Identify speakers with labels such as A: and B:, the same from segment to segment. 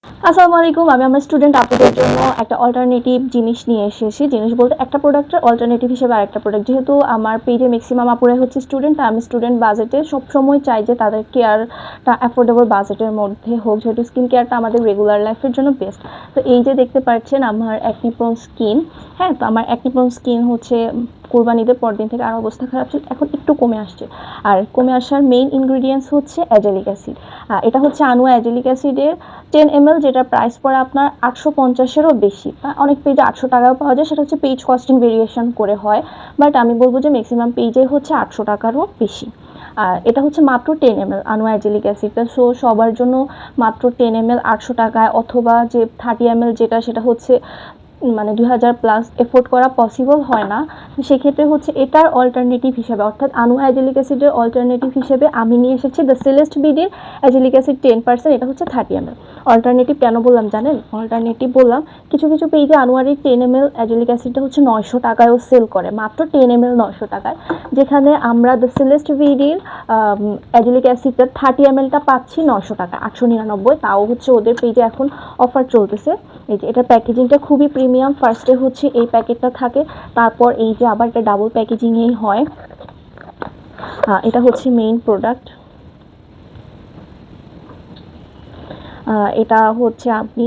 A: আসসালামু আলাইকুম। আমি আমার স্টুডেন্ট আপুদের জন্য একটা অল্টারনেটিভ জিনিস নিয়ে এসেছি। জিনিস বলতে একটা প্রোডাক্টের অল্টারনেটিভ হিসেবে আরেকটা প্রোডাক্ট। যেহেতু আমার পেজে ম্যাক্সিমাম আপুরাই হচ্ছে স্টুডেন্ট, তাই আমি স্টুডেন্ট বাজেটে সবসময় চাই যে তাদের কেয়ারটা অ্যাফোর্ডেবল বাজেটের মধ্যে হোক, যেহেতু স্কিন কেয়ারটা আমাদের রেগুলার লাইফের জন্য বেস্ট। তো এই যে দেখতে পাচ্ছেন আমার অ্যাকনি প্রোন স্কিন, হ্যাঁ, তো আমার অ্যাকনি প্রোন স্কিন হচ্ছে কোরবানিদের পরদিন থেকে আর অবস্থা খারাপ ছিল, এখন একটু কমে আসছে। আর কমে আসার মেইন ইনগ্রিডিয়েন্টস হচ্ছে অ্যাজেলিক অ্যাসিড। এটা হচ্ছে আনুয়া অ্যাজেলিক অ্যাসিডের 10 ml, যেটা প্রাইস পড়ে আপনার 850-এরও বেশি। অনেক পেজে 800 টাকাও পাওয়া যায়, সেটা হচ্ছে পেজ কস্টিং ভেরিয়েশন করে হয়, বাট আমি বলবো যে ম্যাক্সিমাম পেজে হচ্ছে 800 টাকারও বেশি। আর এটা হচ্ছে মাত্র 10 ml আনুয়া অ্যাজেলিক অ্যাসিডটা। সো সবার জন্য মাত্র 10 ml 800 টাকায়, অথবা যে 30 ml যেটা, সেটা হচ্ছে মানে 2000+ এফোর্ড করা পসিবল হয় না। সেক্ষেত্রে হচ্ছে এটার অল্টারনেটিভ হিসেবে, অর্থাৎ আনুয়া অ্যাজেলিক অ্যাসিডের অল্টারনেটিভ হিসেবে আমি নিয়ে এসেছি দ্য সেলেস্ট বিডির অ্যাজেলিক অ্যাসিড 10%। এটা হচ্ছে 30 ml। অল্টারনেটিভ কেন বললাম জানেন? অল্টারনেটিভ বললাম, কিছু কিছু পেজে আনোয়ারের 10 ml অ্যাজেলিক অ্যাসিডটা হচ্ছে 900 টাকায়ও সেল করে, মাত্র 10 ml 900 টাকায়। যেখানে আমরা দ্য সেলেস্ট বিডির অ্যাজেলিক অ্যাসিডটা 30 mlটা পাচ্ছি 900 টাকা, 899। তাও হচ্ছে ওদের পেজে এখন অফার চলতেছে। এই যে এটার প্যাকেজিংটা খুবই প্রিমিয়াম। ফার্স্টে হচ্ছে এই প্যাকেটটা থাকে, তারপর এই যে আবার এটা ডাবল প্যাকেজিংয়েই হয়। এটা হচ্ছে মেইন প্রোডাক্ট। এটা হচ্ছে আপনি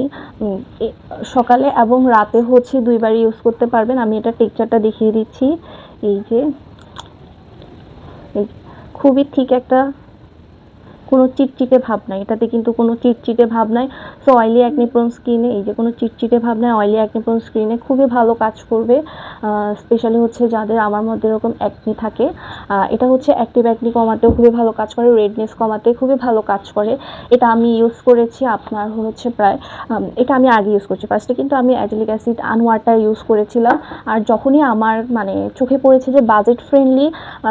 A: সকালে এবং রাতে হচ্ছে দুইবার ইউজ করতে পারবেন। আমি এটা টেক্সচারটা দেখিয়ে দিচ্ছি। এই যে খুবই ঠিক একটা, কোনো চিটচিটে ভাব নাই এটাতে, কিন্তু কোনো চিটচিটে ভাব নাই। সো অয়েলি অ্যাকনি প্রোন স্কিনে এই যে কোনো চিটচিটে ভাব নাই, অয়েলি অ্যাকনি প্রোন স্কিনে খুবই ভালো কাজ করবে। স্পেশালি হচ্ছে যাদের আমার মধ্যে এরকম অ্যাকনি থাকে, এটা হচ্ছে অ্যাক্টিভ অ্যাকনি কমাতেও খুবই ভালো কাজ করে, রেডনেস কমাতে খুবই ভালো কাজ করে। এটা আমি ইউজ করেছি আপনার হচ্ছে প্রায়, এটা আমি আগে ইউজ করছি ফার্স্টে, কিন্তু আমি অ্যাজেলিক অ্যাসিড আনোয়ারটা ইউজ করেছিলাম। আর যখনই আমার মানে চোখে পড়েছে যে বাজেট ফ্রেন্ডলি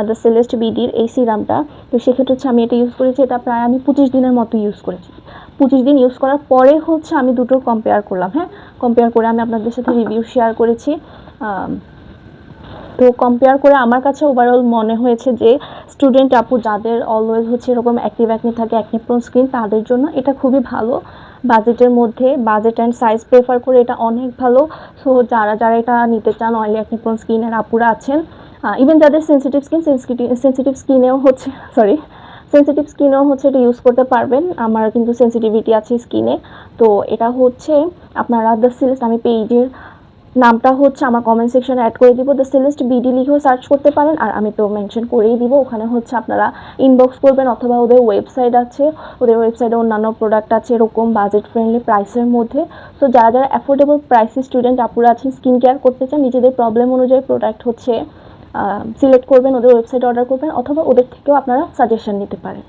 A: দ্য সেলেস্ট বিডির এই সিরামটা, তো সেক্ষেত্রে হচ্ছে আমি এটা ইউজ করেছি। এটা প্রায় আমি 25 দিনের মতো ইউজ করেছি। 25 দিন ইউজ করার পরে হচ্ছে আমি দুটো কম্পেয়ার করলাম, হ্যাঁ, কম্পেয়ার করে আমি আপনাদের সাথে রিভিউ শেয়ার করেছি। তো কম্পেয়ার করে আমার কাছে ওভারঅল মনে হয়েছে যে স্টুডেন্ট আপু যাদের অলওয়েজ হচ্ছে এরকম অ্যাক্টিভ অ্যাকনি থাকে, অ্যাকনি প্রোন স্কিন, তাদের জন্য এটা খুবই ভালো। বাজেটের মধ্যে, বাজেট অ্যান্ড সাইজ প্রেফার করে এটা অনেক ভালো। সো যারা যারা এটা নিতে চান, অয়েলি অ্যাকনি প্রোন স্কিনের আপুরা আছেন, ইভেন যাদের সেন্সিটিভ স্কিনেও হচ্ছে সেন্সিটিভ স্কিনেও হচ্ছে এটা ইউজ করতে পারবেন। আমার কিন্তু সেন্সিটিভিটি আছে স্কিনে। তো এটা হচ্ছে আপনারা দ্য সেলেস্ট, আমি পেজের নামটা হচ্ছে আমার কমেন্ট সেকশনে অ্যাড করে দিব, দ্য সেলেস্ট বিডি লিখেও সার্চ করতে পারেন, আর আমি তো মেনশন করেই দিব। ওখানে হচ্ছে আপনারা ইনবক্স করবেন, অথবা ওদের ওয়েবসাইট আছে, ওদের ওয়েবসাইটে অন্যান্য প্রোডাক্ট আছে এরকম বাজেট ফ্রেন্ডলি প্রাইসের মধ্যে। সো যারা যারা অ্যাফোর্ডেবল প্রাইসে স্টুডেন্ট আপুরা আছেন, স্কিন কেয়ার করতে চান, নিজেদের প্রবলেম অনুযায়ী প্রোডাক্ট হচ্ছে সিলেক্ট করবেন, ওদের ওয়েবসাইটে অর্ডার করবেন, অথবা ওদের থেকেও আপনারা সাজেশন নিতে পারেন।